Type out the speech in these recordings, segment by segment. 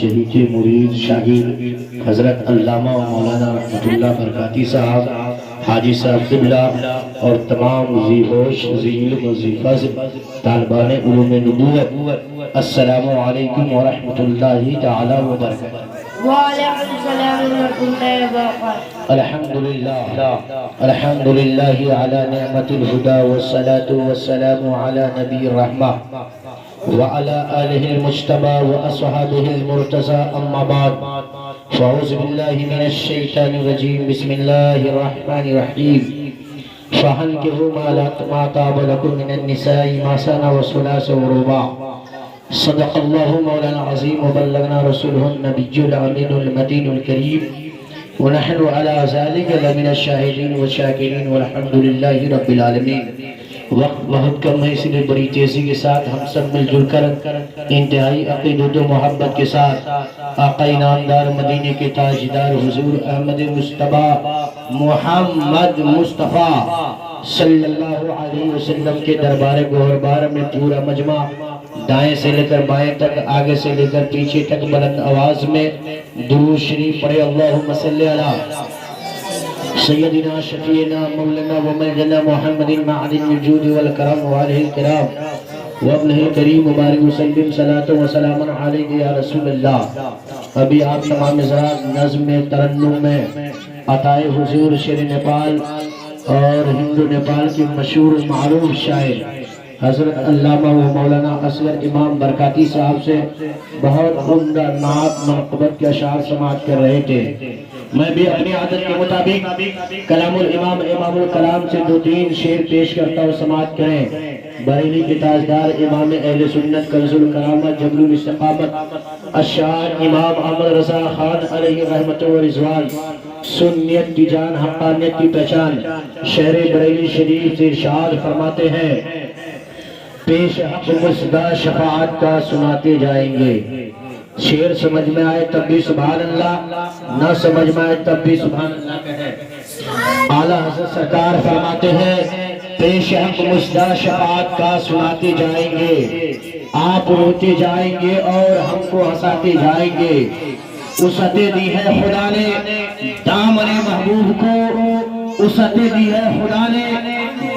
شہید مرید شاگرد حضرت علامہ و مولانا رحمت اللہ برکاتی صاحب، حاجی صاحب قبلہ اور تمام ذی ہوش ذی علم و ذی فضل طالبان علوم نبوت، السلام علیکم ورحمت اللہ تعالی وبرکاتہ۔ وعلیکم السلام ورحمۃ اللہ وبرکاتہ۔ الحمدللہ علی نعمت الہدی والصلاة والسلام علی نبی الرحمہ وعلى آله المجتبى وأصحابه المرتضى أما بعد فأعوذ بالله من الشيطان الرجيم بسم الله الرحمن الرحيم فانكحوا ما طاب لكم من النساء مثنى وثلاث ورباع صدق الله مولانا العظيم وبلغنا رسوله النبي الأمين المتين الكريم ونحن على ذلك لمن الشاهدين والشاكرين والحمد لله رب العالمين۔ وقت بہت کم ہے، اس لیے بڑی تیزی کے ساتھ ہم سب مل جل کر انتہائی عقیدت و محبت کے ساتھ آقا انعامدار مدینے کے تاجدار حضور احمد مصطفیٰ محمد مصطفیٰ صلی اللہ علیہ وسلم کے دربار گوہربار میں پورا مجمع دائیں سے لے کر بائیں تک، آگے سے لے کر پیچھے تک بلند آواز میں درود شریف پڑھے۔ اللہم صلی علی سیدنا شفیعنا مولانا ومولانا محمد معدن الجود والکرم وآلہ الکرام وابنہ الکریم مبارک وسلم صلاۃ و سلام علیک یا رسول اللہ۔ ابھی آپ تمام حضرات نظم میں ترنم میں عطائے حضور شیر نیپال اور ہندو نیپال کے مشہور معروف شاعر حضرت علامہ و مولانا اصغر امام برکاتی صاحب سے بہت عمدہ نعت منقبت کے اشعار سماعت کر رہے تھے۔ میں بھی اپنی عادت کے مطابق کلام الامام امام الکلام سے دو تین شعر پیش کرتا ہوں، سماعت کریں۔ بریلی کے تاجدار امام اہل سنت کنز الکرامت جبل الاستقامت اشعار امام احمد رضا خان علیہ رحمت و رضوان، سنیت کی جان حقانیت کی پہچان، شہر بریلی شریف سے ارشاد فرماتے ہیں، پیش حق مصدع شفاعت کا سناتے جائیں گے۔ شعر سمجھ میں آئے تب بھی سبحان اللہ، نہ سمجھ میں آئے تب بھی سبحان اللہ کہیں۔ اعلیٰ حضرت سرکار فرماتے ہیں، پیش حق مصدع شفاعت کا سناتے جائیں گے، آپ روتے جائیں گے اور ہم کو ہنساتے جائیں گے۔ وسعتیں دی ہے خدا نے دامن محبوب کو، وسعتیں دی ہے خدا نے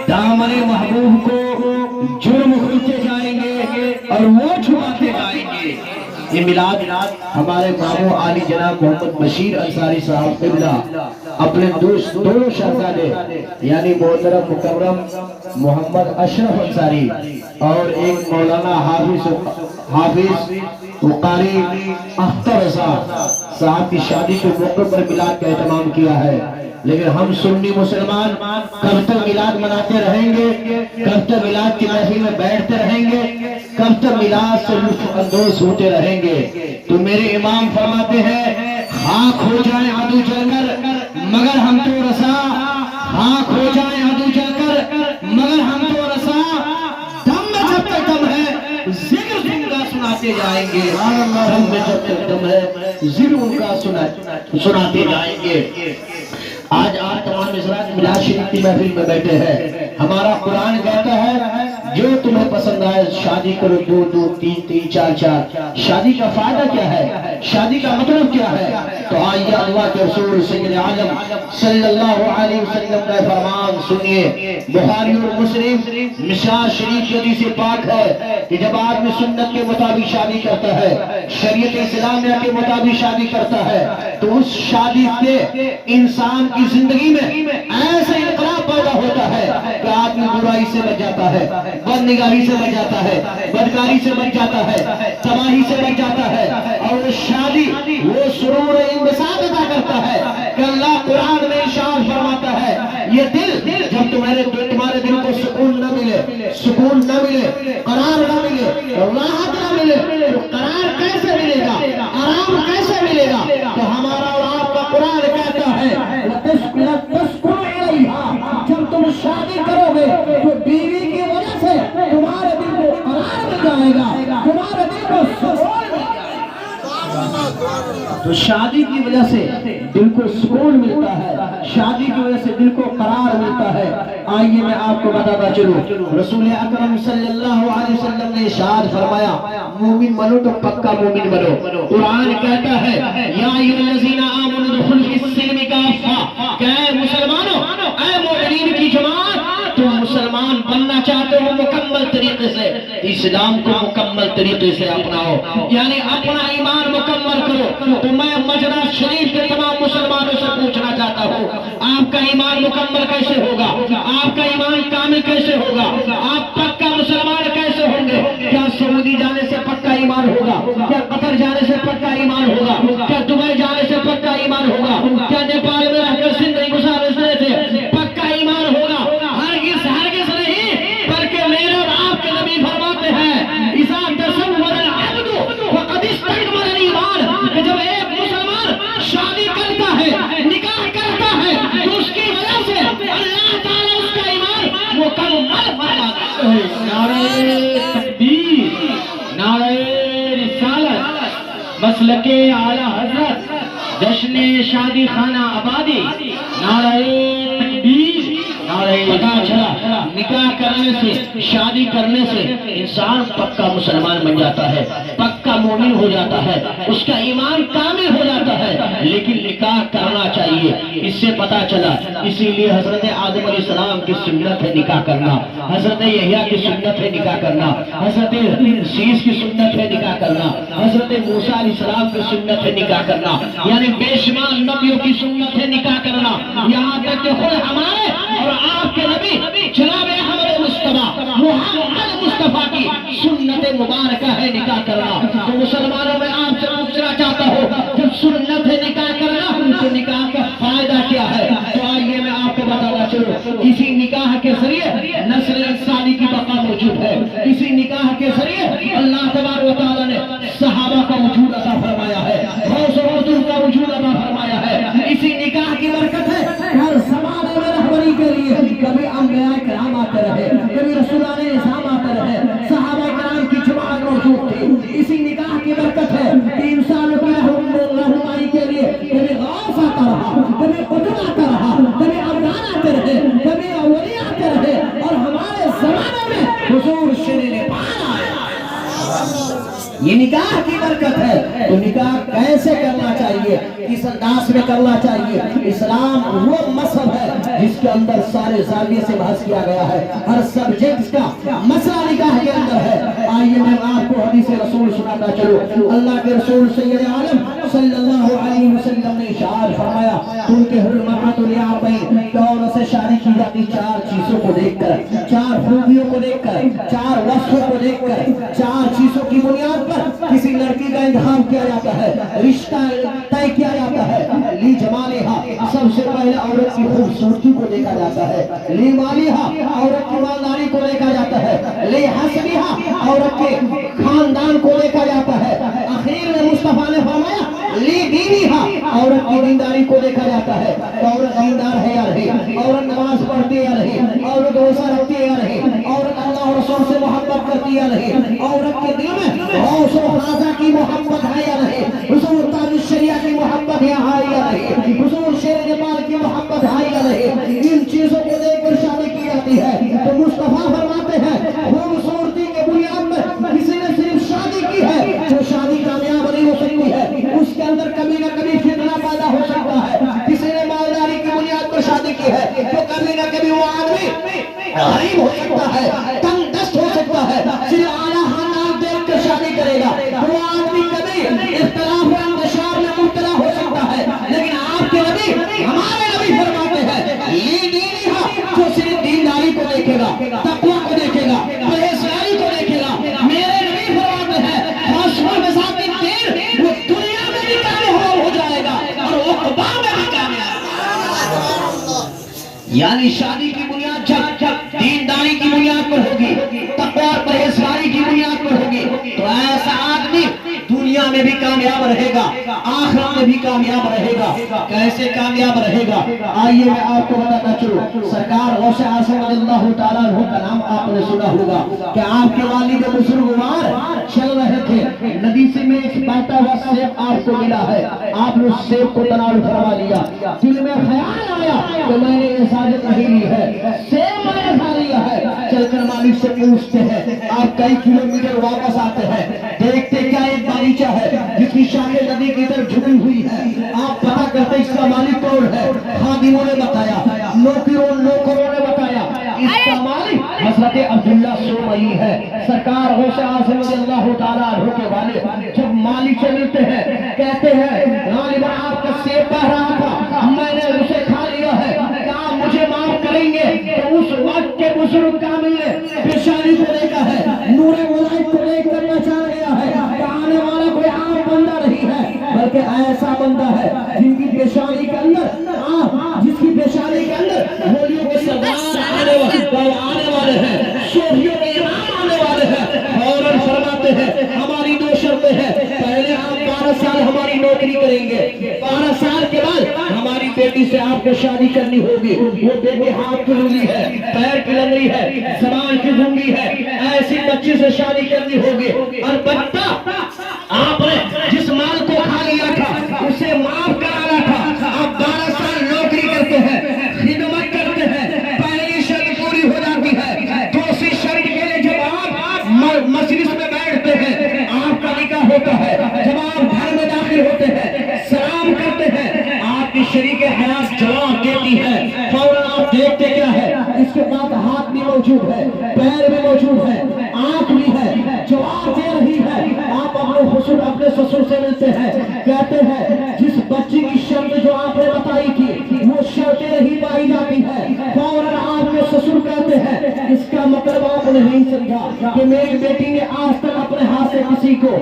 دامن محبوب کو، جرم کھلتے جائیں گے اور وہ چھپاتے جائیں گے۔ یہ میلاد ہمارے ماموں عالی جناب محمد بشیر انصاری صاحب قبلہ اپنے دونوں شہزادے یعنی محترم مکرم محمد اشرف انصاری اور ایک مولانا حافظ وقاری اختر رضا صاحب کی شادی کے موقع پر میلاد کا اہتمام کیا ہے۔ لیکن ہم سنی مسلمان کب تک میلاد مناتے رہیں گے، کب تک میلاد کی محفل میں بیٹھتے رہیں گے، کب تک میلاد سے لطف اندوز ہوتے رہیں گے؟ تو میرے امام فرماتے ہیں، خاک ہو جائیں عدو جل کر مگر ہم تو رسا، خاک ہو جائیں عدو جل کر مگر ہم تو رسا، دم میں جب تک دم ہے ذکر ان کا سناتے جائیں گے، دم میں جب تک دم ہے ذکر ان کا سناتے جائیں گے۔ آج آپ تمام حضرات میلاد شریف کی محفل میں بیٹھے ہیں، ہمارا قرآن کہتا ہے جو تمہیں پسند آئے شادی کرو، دو دو تین تین چار چار۔ شادی کا فائدہ کیا ہے، شادی کا مطلب کیا ہے؟ تو آئیے اللہ کے رسول سید عالم صلی اللہ علیہ وسلم کا فرمان سنیے۔ بخاری اور مسلم مشکوٰۃ شریف کی حدیث پاک ہے کہ جب آدمی سنت کے مطابق شادی کرتا ہے، شریعت اسلامیہ کے مطابق شادی کرتا ہے، تو اس شادی سے انسان کی زندگی میں ایسا انقلاب پیدا ہوتا ہے کہ آدمی برائی سے بچ جاتا ہے، بد نگاہی سے بچ جاتا ہے، بدکاری سے بچ جاتا ہے، تباہی سے بچ جاتا ہے، اور شادی وہ سرور انبساط عطا کرتا ہے کہ اللہ قرآن میں ارشاد فرماتا ہے، یہ دل جب تمہارے دل کو سکون نہ ملے، قرار نہ ملے، راحت نہ ملے، تو قرار کیسے ملے گا، آرام کیسے ملے گا؟ تو ہمارا اور آپ کا قرآن کہتا ہے جب تم شادی کرو گے تو بیوی کی وجہ سے تمہارے دل کو قرار مل جائے گا، تمہارے دل کو سکون مل جائے گا۔ تو شادی کی وجہ سے دل کو سکون ملتا ہے، شادی کی وجہ سے دل کو قرار ملتا ہے۔ آئیے میں آپ کو بتاتا چلوں، رسول اکرم صلی اللہ علیہ وسلم نے ارشاد فرمایا مومن بنو تو پکا مومن بنو۔ قرآن کہتا ہے یا ایھا الذین آمنوا ادخلوا فی السلم کافہ، کہ اے مسلمانوں، اے مومنین کی جماعت، تم مسلمان بننا چاہتے ہو مکمل طریقے سے اسلام کو مکمل طریقے سے اپناؤ، یعنی اپنا ایمان مکمل کرو۔ تو میں مجرا شریف کے تمام مسلمانوں سے پوچھنا چاہتا ہوں آپ کا ایمان مکمل کیسے ہوگا، آپ کا ایمان کامل کیسے ہوگا، آپ پکا مسلمان کیسے ہوں گے؟ کیا سعودی جانے سے پکا ایمان ہوگا؟ کیا قطر جانے سے پکا ایمان ہوگا؟ کیا دبئی جانے سے پکا ایمان ہوگا؟ کیا نیپال میں رہ کر زندگی گزارنے سے پکا ایمان ہوگا؟ ہرگز ہرگز نہیں، بلکہ میرے اور آپ کے نبی فرماتے ہیں اذا تصور العبد فقد استكمل الایمان، کہ جب ایک مسلمان شادی کرتا ہے، نکاح کرتا ہے، تو اس کی وجہ سے اللہ تعالیٰ اس کا ایمان مکمل فرماتا ہے۔ نعرہ تکبیر، نعرہ رسالت، مسلک اعلیٰ حضرت، جشن شادی خانہ آبادی، نعرہ تکبیر، نعرہ پتہ چلا نکاح کرنے سے، شادی کرنے سے انسان پکا مسلمان بن جاتا ہے، پکا مومن ہو جاتا ہے، اس کا ایمان کامل ہو جاتا ہے، لیکن نکاح کرنا چاہیے۔ اس سے پتہ چلا، اسی لیے حضرت آدم علیہ السلام کی سنت ہے نکاح کرنا، حضرت یحییٰ کی سنت ہے نکاح کرنا، حضرت شیس کی سنت ہے نکاح کرنا، حضرت موسیٰ علیہ السلام کی سنت ہے نکاح کرنا، یعنی بے شمار نبیوں کی سنت ہے نکاح کرنا، یہاں تک کہ خود ہمارے اور آپ کے نبی جناب احمد مصطفیٰ محمد مصطفیٰ کی سنت مبارکہ ہے نکاح کرنا۔ تو مسلمانوں میں آپ سے پوچھنا چاہتا ہوں جب سنت ہے نکاح کرنا تو نکاح کا فائدہ کیا ہے؟ تو آئیے میں آپ کو بتانا چلوں، اسی نکاح کے ذریعے نسل انسانی کی بقا موجود ہے، اسی نکاح کے ذریعے اللہ تبارک و تعالیٰ نے صحابہ کا وجود عطا فرمایا ہے، غوث و مردود کا وجود عطا فرمایا ہے۔ اسی نکاح کی برکت ہے ہر زمانے میں رہبری کے لیے کبھی انبیاء کرام آتے رہے، کبھی رسولان نظام آتے رہے، صحابہ کرام کی جماعت موجود تھی۔ اسی نکاح کی برکت ہے کہ انسانوں کی رہنمائی کے لیے کبھی غوث آتا رہا، کبھی قطب آتا رہا، کبھی ابدال آتے رہے، کبھی اولی آتے رہے، اور ہمارے زمانے میں حضور شیر پان آئے۔ یہ نکاح کی برکت ہے۔ تو نکاح کیسے کرنا چاہیے، کس انداز میں کرنا چاہیے؟ اسلام وہ مذہب ہے جس کے اندر سارے زاویے سے بحث کیا گیا ہے، ہر سبجیکٹ کا مسئلہ نکاح کے اندر ہے۔ آئیے میں آپ کو حدیث رسول سناتا چلوں۔ اللہ کے رسول سید عالم صلی اللہ علیہ وسلم نے ارشاد فرمایا تنکح المرأة لأربع، کہ عورت سے شادی کی جاتی چار چیزوں کو دیکھ کر، چار خوبیوں کو دیکھ کر، چار وصفوں کو دیکھ کر، چار چیزوں کی بنیاد پر کسی لڑکی کا انتخاب کیا جاتا ہے، رشتہ طے کیا جاتا ہے۔ لی جمالہا، سب سے پہلے عورت کی خوبصورتی کو دیکھا جاتا ہے، لی مالہا، عورت کی مالداری کو دیکھا جاتا ہے، لی حسبہا، عورت کے خاندان کو دیکھا جاتا ہے، اخیر میں مصطفیٰ نے فرمایا لی دینہا، عورت کی دینداری کو دیکھا جاتا ہے، عورت دیندار ہے یا نہیں، عورت نماز پڑھتی ہے یا نہیں، عورت روزہ رکھتی ہے یا نہیں، عورت اللہ اور رسول سے محبت کرتی ہے یا نہیں، عورت کے دل میں غوث و خواجہ کی محبت ہے یا نہیں، حضور تاج الشریعہ کی محبت ہے یا نہیں، حضور شیر نیپال کی محبت ہے یا نہیں۔ ان چیزوں کو دیکھ کر شادی کی جاتی ہے۔ تو مصطفیٰ فرماتے ہیں خوبصورتی کے بنیاد میں کسی نے صرف شادی کی ہے تو شادی کامیاب نہیں ہو سکتی ہے، اس کے اندر کبھی نہ کبھی فتنہ پیدا ہو سکتا ہے۔ کسی نے مالداری کی بنیاد پر شادی کی ہے تو کبھی نہ کبھی وہ آدمی غریب ہو سکتا ہے، تنگ دست ہو سکتا ہے، صرف اعلیٰ خاندان دیکھ کر شادی کرے گا تو وہ آدمی کبھی اختلاف و انتشار میں مبتلا ہو سکتا ہے۔ لیکن آپ کے نبی، ہمارے نبی فرماتے ہیں یہ دینہا، جو صرف دینداری کو دیکھے گا، تقوی کو دیکھے گا، پرہیزگاری کو دیکھے گا، میرے نبی فرماتے ہیں خاص بذات دین وہ دنیا میں بھی کامیاب ہو جائے گا اور عقبہ میں بھی کامیاب۔ یعنی شادی کی بنیاد جب دینداری کی بنیاد پر ہوگی، تقوی اور پرہیزگاری کی بنیاد پر ہوگی، تو ایسا آدمی دنیا میں بھی کامیاب رہے گا، آخرت میں بھی کامیاب رہے گا۔ کیسے کامیاب رہے گا؟ آئیے میں آپ کو بتاتا چلوں۔ سرکار غوث اعظم رضی اللہ تعالیٰ عنہ کا نام آپ نے سنا ہوگا کہ آپ کے والد بزرگوار چل رہے تھے، ندی سے میں ایک بہتا ہوا سیب آپ کو ملا ہے، آپ نے اس سیب کو تناول فرما لیا، دل میں خیال آیا کہ میں نے اجازت نہیں لی ہے، سیب میں نے کھا لیا ہے۔ چل کر مالک سے پوچھتے ہیں، آپ کئی کلومیٹر واپس آتے ہیں، دیکھتے کیا ایک باغیچہ ہے جس کی شاخیں ندی کی طرف جھکی ہوئی ہے، آپ پتہ کرتے اس کا مالک کون ہے؟ خادموں نے بتایا، نوکروں نے بتایا، اس کا مالک حضرت عبداللہ سومئی ہے۔ سرکار غوث اعظم رضی اللہ تعالیٰ عنہ کے والد جب مالک سے ملتے ہیں کہتے ہیں غالباً آپ کا سیب بہ رہا تھا، میں نے اسے کھا لیا ہے، کیا مجھے معاف کریں گے؟ تو اس وقت کے بزرگ کامل نے پیشانی کو دیکھا ہے، نور ولایت کو دیکھ کر پہچان گیا ہے کہ آنے والا کوئی عام بندہ نہیں ہے بلکہ ایسا بندہ ہے جن کی پیشانی کے اندر جس کی پیشانی کے اندر مولیوں کے سردار آنے والے ہیں، صوفیوں کے امام آنے والے ہیں۔ فوراً فرماتے ہیں ہماری دو شرطیں ہیں، پہلے آپ 12 سال ہماری نوکری کریں گے، 12 سال کے بعد ہماری بیٹی سے آپ کو شادی کرنی ہوگی۔ وہ بیٹی ہاتھ کی لنگی ہے، پیر کی لنگی ہے، زبان کی گونگی ہے، ایسی بچی سے شادی کرنی ہوگی، اور بچہ آپ نے جس مال کو کھا لیا تھا اسے معاف کرانا تھا۔ آپ 12 سال نوکری کرتے ہیں، خدمت کرتے ہیں، پہلی شرط پوری ہو جاتی ہے، دوسری شرط کے لیے جب آپ مجلس میں بیٹھتے ہیں آپ کا نکاح ہوتا ہے، جب آپ گھر میں داخل ہوتے ہیں سلام کرتے ہیں، آپ کی شریک حیات جواب دیتی ہے، فوراً آپ دیکھتے کیا ہے؟ اس کے بعد ہاتھ بھی موجود ہے، پیر بھی موجود ہے، آنکھ بھی ہے، جواب دے رہی ہے۔ آپ اپنے سسر سے ملتے ہیں، کہتے ہیں جس بچی کی شرط جو آپ نے بتائی تھی وہ شرط نہیں پائی جاتی ہے۔ فوراً آپ کے سسر کہتے ہیں اس کا مطلب آپ نے نہیں سمجھا کہ میری بیٹی نے آج تک اپنے ہاتھ سے کسی کو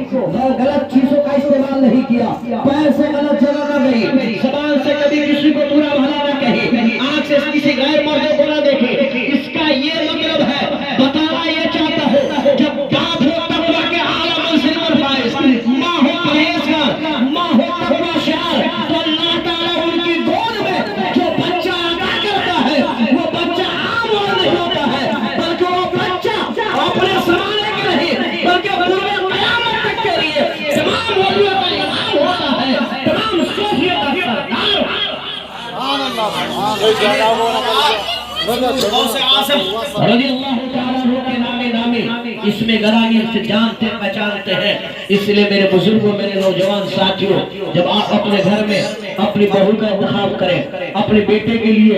غلط چیزوں کا استعمال نہیں کیا، پیر سے غلط جگہ نہ گئی، زبان سے کبھی کسی کو برا بھلا نہ کہی، آنکھ سے کسی غیر مرد کو نہ دیکھی۔ اس کا یہ مطلب ہے، بتانا یہ چاہتا ہوں جب بات ہو تقویٰ کے اعلیٰ منزل پر فائز، ماں ہو پرہیزگار، ماں ہو تقویٰ شعار، تو اللہ تعالیٰ ان کی گود میں جو بچہ عطا کرتا ہے وہ بچہ عام اور نہیں ہوتا ہے بلکہ وہ بچہ اپنے زمانے کے نہیں بلکہ پورے قیامت تک کے لیے تمام ولیوں کا امام ہوتا ہے، تمام صوفیوں کا سردار۔ غوث اعظم رضی اللہ تعالیٰ عنہ کے نامی اس میں گرامی سے جانتے پہچانتے ہیں۔ اس لیے میرے بزرگوں، میرے نوجوان ساتھیوں، جب آپ اپنے گھر میں اپنی بہو کا انتخاب کریں، اپنے بیٹے کے لیے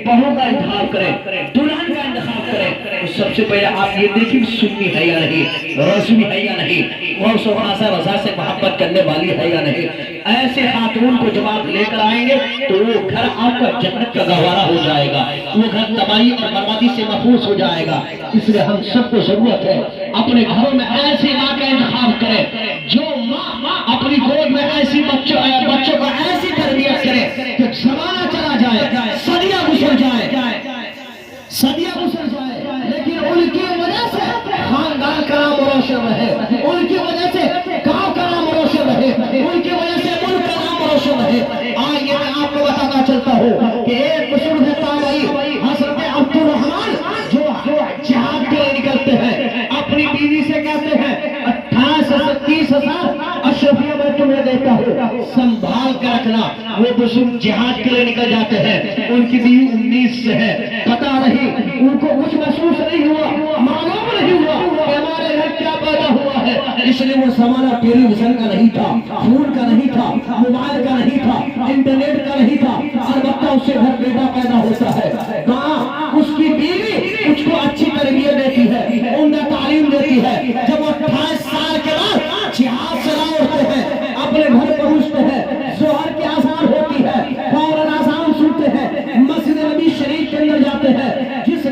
بہو کا انتخاب کریں، دلہن کا انتخاب کریں، سب سے پہلے آپ یہ دیکھیں سنی ہے یا نہیں، رسمی ہے یا نہیں، غوث و خاصہ رضا سے محبت کرنے والی ہے یا نہیں۔ ایسے خاتون کو جب آپ لے کر آئیں گے تو وہ گھر آپ کا جنت کا گہوارہ ہو جائے گا، وہ گھر تباہی اور بربادی سے محفوظ ہو جائے گا۔ اس لیے ہم سب کو ضرورت ہے اپنے گھروں میں ایسی ماں کا انتخاب کریں جو ماں اپنی گود میں ایسی بچوں کو ایسی تربیت کرے کہ زمانہ چلا جائے، صدیاں گزر جائے، لیکن ان کی وجہ سے خاندان کا نام روشن رہے، ان کی وجہ سے گاؤں کا نام روشن رہے، ان کی وجہ سے ملک کا نام روشن رہے۔ آئیے میں آپ کو بتانا چلتا ہوں کہ ایک بزرگ تابعی حضرت عبدالرحمن جو جہاد کے لیے نکلتے ہیں، اپنی بیوی سے کہتے ہیں 28 سے 30,000 اشرفیہ میں تمہیں دیتا ہوں، سنبھال کر رکھنا۔ وہ بزرگ جہاد کے لیے نکل جاتے ہیں، ان کی بیوی 19 سے ہے، پتہ نہیں ان کو کچھ محسوس نہیں ہوا، معلوم نہیں ہوا کہ ہمارے گھر کیا پیدا ہوا ہے۔ اس لیے وہ زمانہ ٹیلی ویژن کا نہیں تھا، فون کا نہیں تھا، موبائل کا نہیں تھا، انٹرنیٹ کا نہیں تھا، البتہ اس سے گھر بیٹا پیدا ہوتا ہے، کہاں اس کی بیوی اس کو اچھی تربیت دیتی ہے، عمدہ تعلیم دیتی ہے۔ جب وہ 28 سال کے بعد جہاد سے لوٹتے ہیں، اپنے گھر پہنچتے ہیں، ظہر کی اذان ہوتی ہے، فوراً اذان سنتے ہیں، مسجد نبی شریف کے اندر جاتے ہیں، جس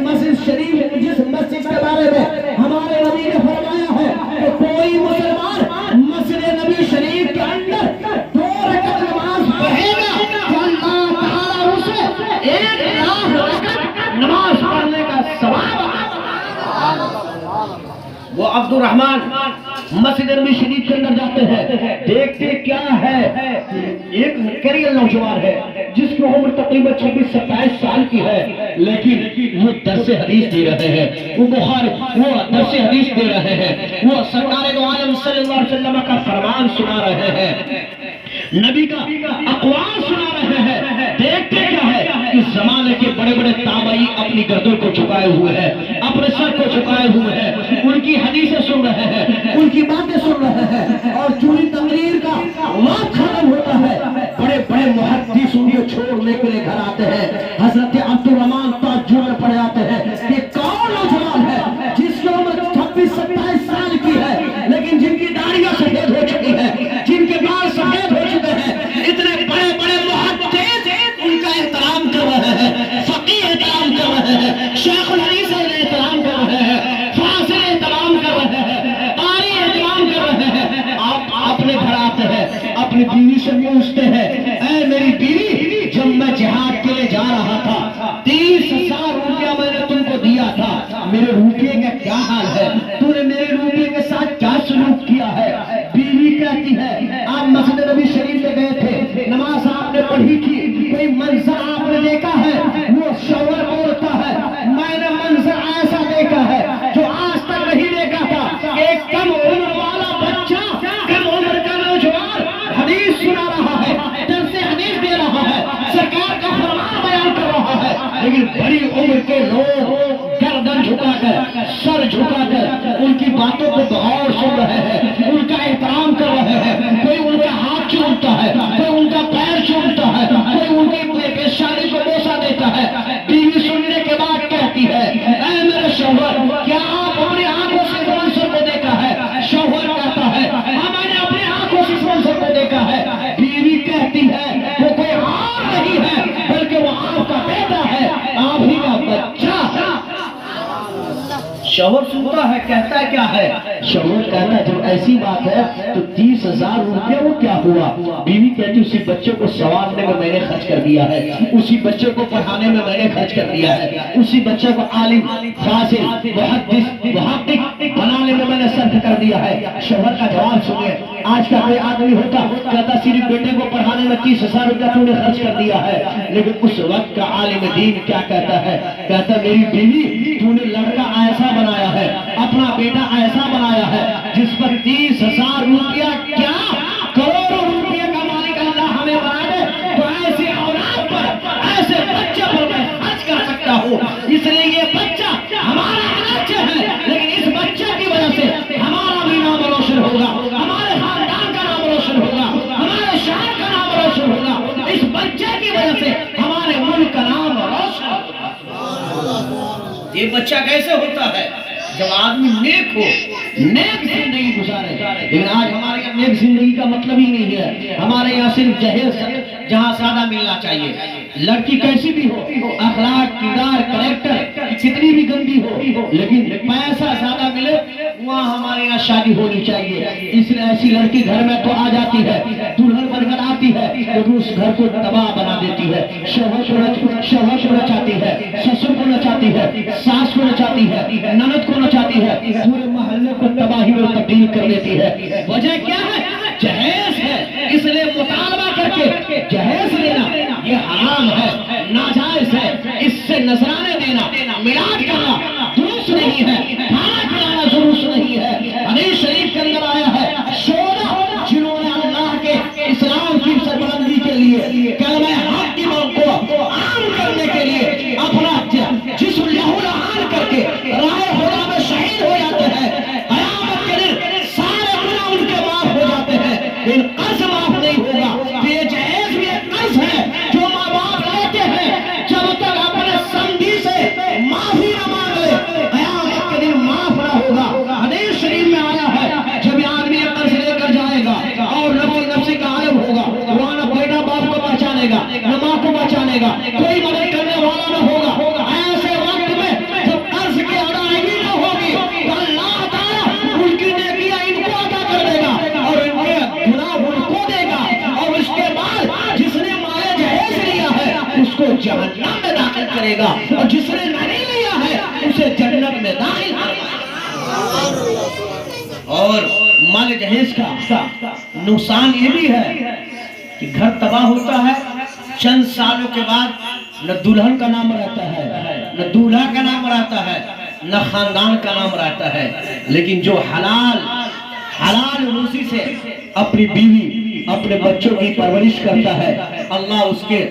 مسجد کے بارے میں ہمارے نبی نے فرمایا ہے کہ کوئی مسلمان مسجد نبی شریف کے اندر 2 رکعت نماز پڑھے گا تو اللہ تعالیٰ اسے 1,00,000 رکعت نماز پڑھنے کا ثواب۔ وہ عبدالرحمن مسجد نبی شریف کے اندر جاتے ہیں، دیکھتے کیا ہے، ایک کیریئر نوجوان ہے جس کی عمر تقریباً 26-27 سال کی ہے، لیکن وہ درس حدیث دے رہے ہیں، وہ درس حدیث دے رہے ہیں، وہ سرکار دو عالم صلی اللہ علیہ وسلم کا فرمان سنا رہے ہیں، نبی کا اقوال سنا رہے ہیں۔ دیکھتے کیا ہے، اس زمانے کے بڑے بڑے تابعی اپنی گردن کو جھکائے ہوئے ہیں، اپنے سر کو جھکائے ہوئے ہیں، ان کی حدیثیں سن رہے ہیں، ان کی باتیں سن رہے ہیں، اور چوری تقریر کا وقت ختم ہوتا ہے، بڑے بڑے محدث ان کو چھوڑنے کے لیے گھر آتے ہیں۔ حضرت عبد الرحمن تعجب میں پڑ جاتے ہیں کہ کون نوجوان ہے جس کی عمر 26-27 سال کی ہے، لیکن جن کی داڑھیاں سفید ہو چکی ہے، جن کے بال سفید ہو چکے ہیں، اتنے بڑے بڑے محدث ان کا احترام کر رہے ہیں، فقیہ احترام کر رہے ہیں، شیخ الحدیث احترام کر رہے ہیں، فاضل احترام کر رہے ہیں، قاری احترام کر رہے ہیں۔ آپ اپنے گھر آتے ہیں، اپنی بیوی سے پوچھتے ہیں، اے میری بیوی، جب میں جہاد کے لیے جا رہا تھا 30,000 روپیہ میں نے تم کو دیا تھا، میرے روپیے کا کیا حال ہے؟ تو نے میرے روپیے کے ساتھ کیا سلوک کیا ہے؟ بیوی کہتی ہے، آپ مسجد نبی شریف میں گئے تھے، نماز آپ نے پڑھی تھی، کوئی منظر آپ نے دیکھا ہے؟ وہ شوہر بولتا ہے، میں نے منظر ایسا دیکھا ہے جو آج تک نہیں دیکھا تھا، ایک کم عمر والا بچہ، کم عمر کا نوجوان حدیث سنا رہا ہے، درس حدیث دے رہا ہے، سرکار کا فرمان بیان کر رہا ہے، لیکن بڑی عمر کے لوگ گردن جھکا کر، سر جھکا کر ان کی باتوں کو بغور سن رہے ہیں، ان کا احترام کر رہے ہیں، کوئی ان کا ہاتھ چومتا ہے، کوئی ان کا پیر چومتا ہے، کوئی ان کی پیشانی کو بوسہ دیتا ہے۔ بیوی سننے کے بعد کہتی ہے، اے میرے شوہر، کیا آپ اپنی آنکھوں سے اس منظر کو دیکھا ہے؟ شوہر کہتا ہے، ہاں میں نے اپنی آنکھوں سے اس منظر کو دیکھا ہے۔ بیوی کہتی ہے، وہ کوئی اور نہیں ہے بلکہ وہ آپ کا بیٹا ہے، آپ ہی کا بچہ۔ شوہر سنتا ہے، کہتا ہے کیا ہے؟ شوہر کہتا ہے جب ایسی بات ہے تو 30,000 روپیہ وہ کیا ہوا؟ بیوی کہتی اسی بچے کو سنوارنے میں میں نے خرچ کر دیا ہے، اسی بچے کو پڑھانے میں میں نے خرچ کر دیا ہے، اسی بچے کو عالم، فاضل، محدث، محقق بنانے میں میں نے صرف کر دیا ہے۔ شوہر کا جواب سنیے، آج کا کوئی آدمی ہوتا کہتا صرف بیٹے کو پڑھانے میں 30,000 روپیہ تو نے خرچ کر دیا ہے، لیکن اس وقت کا عالم دین کیا کہتا ہے؟ کہتا میری بیوی، تو نے لڑکا ایسا بنایا ہے، اپنا بیٹا ایسا بنایا ہے جس پر 30,000 روپیہ کیا کروڑوں روپیہ کا مالک اللہ ہمیں بنا دے، تو ایسے اولاد پر، ایسے بچے پر میں خرچ کر سکتا ہوں۔ اس لیے یہ بچہ ہمارا بچہ ہے، لیکن اس بچے کی وجہ سے ہمارا بھی نام روشن ہوگا، ہمارے خاندان کا نام روشن ہوگا، ہمارے شہر کا نام روشن ہوگا، اس بچے کی وجہ سے ہمارے ملک کا نام روشن ہوگا۔ یہ بچہ کیسے ہوتا ہے؟ جب آدمی نیک ہو، نیک زندگی گزارے، لیکن آج ہمارے یہاں نیک زندگی کا مطلب ہی نہیں ہے، ہمارے یہاں صرف جہیز جہاں سادہ ملنا چاہیے، لڑکی کیسی بھی ہو، اخلاق، کردار، کریکٹر کتنی بھی گندی ہو، لیکن پیسہ زیادہ ملے وہاں ہمارے یہاں شادی ہونی چاہیے۔ اس لیے ایسی لڑکی گھر میں تو آ جاتی ہے، دلہن بن کر آتی ہے، لیکن اس گھر کو تباہ بنا دیتی ہے، شوہر کو نچاتی ہے، سسر کو نچاتی ہے، ساس کو نچاتی ہے، نند کو نچاتی ہے، پورے محلے کو تباہی میں تبدیل کر دیتی ہے۔ وجہ کیا ہے؟ جہیز ہے۔ اس لیے مطالبہ کر کے جہیز لینا یہ حرام ہے، ناجائز ہے، اس سے نذرانے دینا، میلاد کرنا درست نہیں ہے، کھانا کھلانا درست نہیں ہے۔ حدیث شریف کے اندر آیا ہے، 16 جنہوں نے اللہ کے اسلام کی سربلندی کے لیے، کلمہ حق کی مانگ کو عام کرنے کے لیے اپنا جسم لہو لہان کر کے راہ خدا میں شہید ہو جاتے ہیں، قیامت کے دن سارے گناہ ان کے معاف ہو جاتے ہیں، لیکن قرض معاف نہیں ہوگا۔ تو یہ جہیز بھی ایک قرض ہے جو ماں باپ لیتے ہیں، جب تک اپنے سمدھی سے معافی نہ مانگ لے قیامت کے دن معاف نہ ہوگا۔ حدیث شریف میں آیا ہے، جب آدمی قرض لے کر جائے گا اور نفسی کا عالم ہوگا، وہاں نہ بیٹا باپ کو پہچانے گا، نہ ماں کو پہچانے گا، کوئی مدد کرنے والا نہ ہوگا۔ ایسے وقت میں جب قرض کی ادائیگی نہ ہوگی تو اللہ تعالیٰ ان کی نیکیاں ان کو عطا کر دے گا اور ان کے گناہ ان کو دے گا، اور اس کے بعد جس نے مال جہیز لیا ہے اس کو جہنم میں داخل کرے گا، اور جس نے نہیں لیا ہے اسے جنت میں داخل کرے گا۔ اور مال جہیز کا نقصان یہ بھی ہے کہ گھر تباہ ہوتا ہے، چند سالوں کے بعد نہ دلہن کا نام رہتا ہے، نہ دولہا کا نام رہتا ہے، نہ خاندان کا نام رہتا ہے۔ لیکن جو حلال روزی سے اپنی بیوی اپنے بچوں کی پرورش کرتا ہے، اللہ اس کے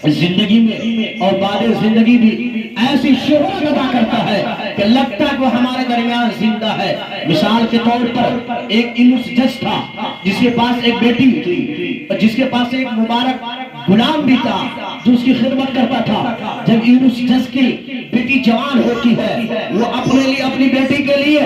زندگی میں اور بعد زندگی بھی ایسی شہرت عطا کرتا ہے کہ لگتا ہے وہ ہمارے درمیان زندہ ہے۔ مثال کے طور پر ایک انس جج تھا جس کے پاس ایک بیٹی تھی، جس کے پاس ایک مبارک غلام بھی تھا جو اس کی خدمت کرتا تھا۔ جب انس جج کی بیٹی جوان ہوتی ہے، وہ اپنے لیے اپنی بیٹی کے لیے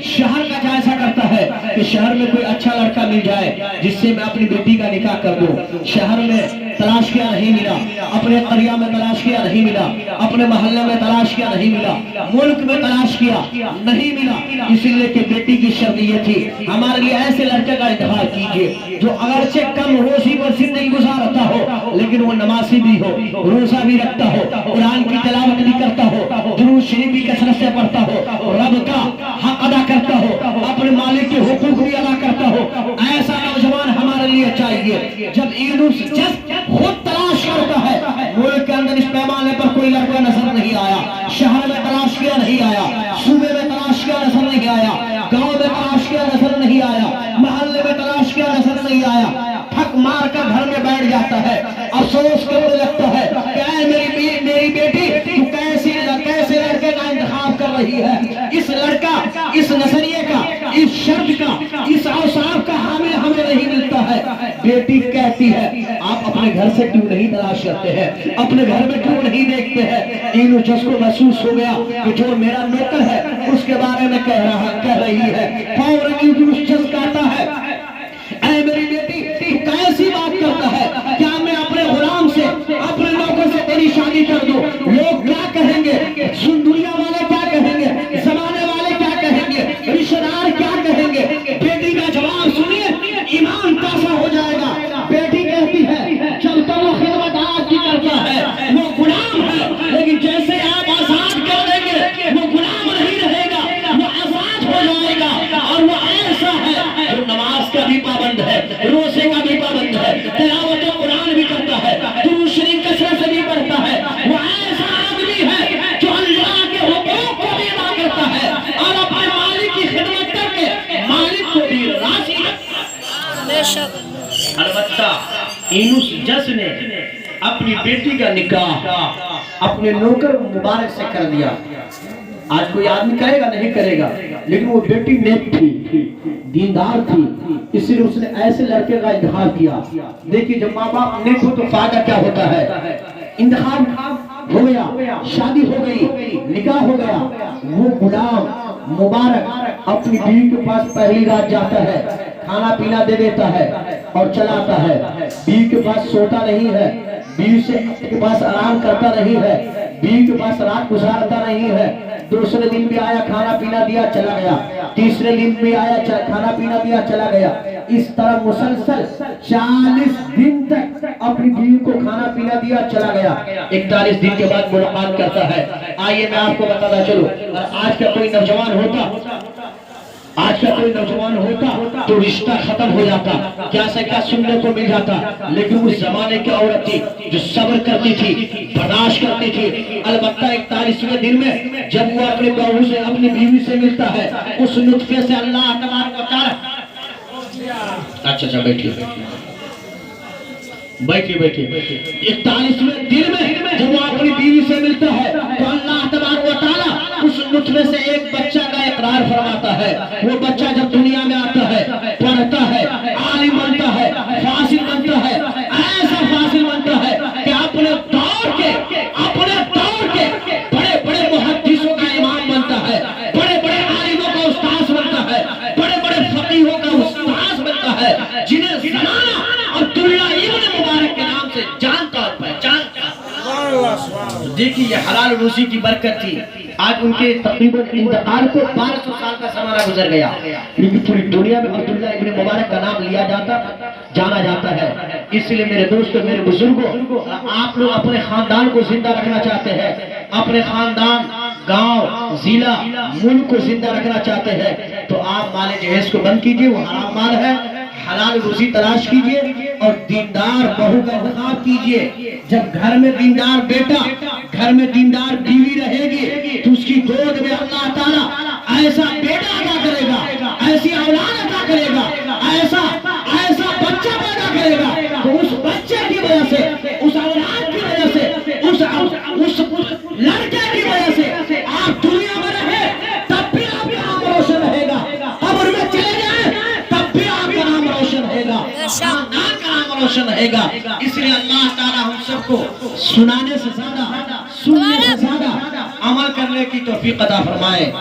شہر کا جائزہ کرتا ہے کہ شہر میں کوئی اچھا لڑکا مل جائے جس سے میں اپنی بیٹی کا نکاح کر دوں۔ شہر میں تلاش کیا نہیں ملا، اپنے قریہ میں تلاش کیا نہیں ملا، اپنے محلے میں تلاش کیا نہیں ملا، ملک میں تلاش کیا نہیں ملا، اس لیے کہ بیٹی کی شرط یہ تھی ہمارے لیے ایسے لڑکے کا انتخاب کیجئے جو اگرچہ کم روزی پر زندگی گزارتا ہو لیکن وہ نمازی بھی ہو، روزہ بھی رکھتا ہو، قرآن کی تلاوت بھی کرتا ہو، درود شریف بھی کثرت سے پڑھتا ہو، رب کا حق ادا کرتا ہو، اپنے مالک کے حقوق بھی ادا کرتا ہو۔ ایسا نوجوان ہمارے لیے چاہیے۔ جب انس جج خود تلاش کرتا ہے، ملک کے اندر اس پیمانے پر کوئی لڑکا نظر نہیں آیا، شہر میں تلاش کیا نہیں آیا، صوبے میں تلاش کیا نظر نہیں آیا، گاؤں میں تلاش کیا نظر نہیں آیا، محلے میں تلاش کیا نظر نہیں آیا، تھک مار کر گھر میں بیٹھ جاتا ہے، افسوس کرنے لگتا ہے کہ اے میری بیٹی تو کیسے لڑکے کا انتخاب کر رہی ہے، اس لڑکا، اس نظریے کا، اس شرط کا، اس اوصاف کا حامل ہمیں نہیں ملتا ہے۔ بیٹی کہتی ہے آپ اپنے گھر سے کیوں نہیں تلاش کرتے ہیں، اپنے گھر میں کیوں نہیں دیکھتے ہیں؟ انس جج کو محسوس ہو گیا کہ جو میرا نوکر ہے اس کے بارے میں کہہ رہی ہے۔ فوراً انس جج کہتا ہے اے میری بیٹی تو کیسی بات کرتا ہے، کیا میں اپنے غلام سے، اپنے نوکر سے تیری شادی کر دوں؟ لوگ کیا کہیں گے، دنیا والے کیا کہیں گے، زمانے والے کیا کہیں گے، رشتہ دار کیا کہیں گے؟ بیٹی کا جواب سنیے، ایمان تازہ ہو جائے گا۔ بیٹی کہتی ہے جب تک وہ خدمت آپ کی کرتا ہے وہ غلام ہے، لیکن جیسے آپ آزاد کر دیں گے وہ غلام نہیں رہے گا، وہ آزاد ہو جائے گا۔ اور وہ ایسا ہے جو نماز کا بھی پابند ہے، روزے کا بھی پابند ہے، تلاوت قرآن بھی کرتا ہے، درود شریف کثرت سے بھی پڑھتا ہے۔ وہ ایسا آدمی ہے جو اللہ کے حقوق کو بھی ادا کرتا ہے اور اپنے مالک کی خدمت کر کے مالک کو بھی راضی رکھتا ہے۔ البتہ انس جج نے اپنی بیٹی کا نکاح اپنے نوکر مبارک سے کر دیا۔ آج کوئی آدمی کرے گا نہیں کرے گا، لیکن وہ بیٹی نیک تھی، دیندار تھی، اس لیے اس نے ایسے لڑکے کا انتخاب کیا۔ دیکھیے جب ماں باپ نیک ہو تو فائدہ کیا ہوتا ہے، انتخاب ہو گیا، شادی ہو گئی، نکاح ہو گیا، وہ غلام مبارک اپنی بیوی کے پاس پہلی رات جاتا ہے، کھانا پینا دے دیتا ہے اور چلا آتا ہے، بیوی کے پاس سوتا نہیں ہے، بیوی کے پاس آرام کرتا نہیں ہے، بیوی کے پاس رات گزارتا نہیں ہے۔ دوسرے دن بھی آیا، کھانا پینا دیا، چلا گیا، تیسرے دن بھی آیا، کھانا پینا دیا، چلا گیا۔ اس طرح مسلسل 40 دن تک اپنی بیوی کو کھانا پینا دیا، چلا گیا۔ 41 دن کے بعد ملاقات کرتا ہے۔ آئیے میں آپ کو بتاتا چلو، آج کا کوئی نوجوان ہوتا تو رشتہ ختم ہو جاتا، کیا سے کیا سننے کو مل جاتا، لیکن اس زمانے کی عورت تھی جو صبر کرتی تھی، برداشت کرتی تھی۔ البتہ 41ویں دن میں جب وہ اپنے بہو سے، اپنی بیوی سے ملتا ہے، اس نطفے سے اللہ تبارک و تعالی، اچھا بیٹھیے 41ویں دن میں جب وہ اپنی بیوی سے ملتا ہے تو اللہ تبارک و تعالی اس نطفے سے ایک بچہ کا اقرار فرماتا ہے۔ وہ بچہ جب دنیا میں آتا ہے، پڑھتا ہے، عالم بنتا ہے، فاضل بنتا ہے، ایسا فاضل بنتا ہے کہ اپنے دور کے بڑے بڑے محدثوں کا امام بنتا ہے، بڑے بڑے عالموں کا استاذ بنتا ہے، بڑے بڑے فقیہوں کا استاذ بنتا ہے، جنہیں زمانہ عبداللہ ابن مبارک کے نام سے جانتا اور پہچانتا۔ دیکھیے یہ حلال روزی کی برکت تھی۔ آج ان کے تقریباً انتقال کو 1200 سال کا زمانہ گزر گیا، لیکن پوری دنیا میں عبداللہ ابن مبارک کا نام جانا جاتا ہے۔ اس لیے میرے دوستوں، میرے بزرگوں، آپ لوگ اپنے خاندان کو زندہ رکھنا چاہتے ہیں، اپنے خاندان گاؤں ضلع ملک کو زندہ رکھنا چاہتے ہیں تو آپ مال جہیز کو بند کیجئے، وہ حرام مال ہے، حلال روزی تلاش کیجئے اور دیندار بہو کا انتخاب کیجئے۔ جب گھر میں دیندار بیٹا، گھر میں دیندار بیوی رہے گی تو اس کی گود میں اللہ تعالیٰ ایسا بیٹا عطا کرے گا، ایسی اولاد عطا کرے گا، ایسا بچہ پیدا کرے گا تو اس بچے کی وجہ سے، اس اولاد کی وجہ سے، اس لڑکے کی وجہ سے آپ دنیا میں رہے تب بھی آپ کا نام روشن رہے گا، قبر میں چلے جائیں تب بھی آپ کا نام روشن رہے گا، خاندان کا نام روشن رہے گا۔ اس لیے اللہ تعالیٰ ہم سب کو سنانے سے زیادہ، سننے سے زیادہ عمل کرنے کی توفیق عطا فرمائے،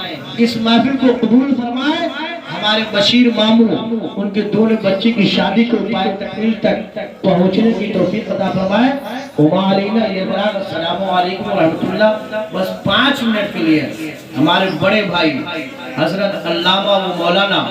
اس محفل کو قبول فرمائے۔ ہمارے بشیر ماموں ان کے دونوں بچے کی شادی کو پائے تکمیل تک پہنچنے کی توفیق عطا فرمائے۔ وما علینا الا البلاغ۔ السلام علیکم ورحمۃ اللہ۔ بس 5 منٹ کے لیے ہمارے بڑے بھائی حضرت علامہ و مولانا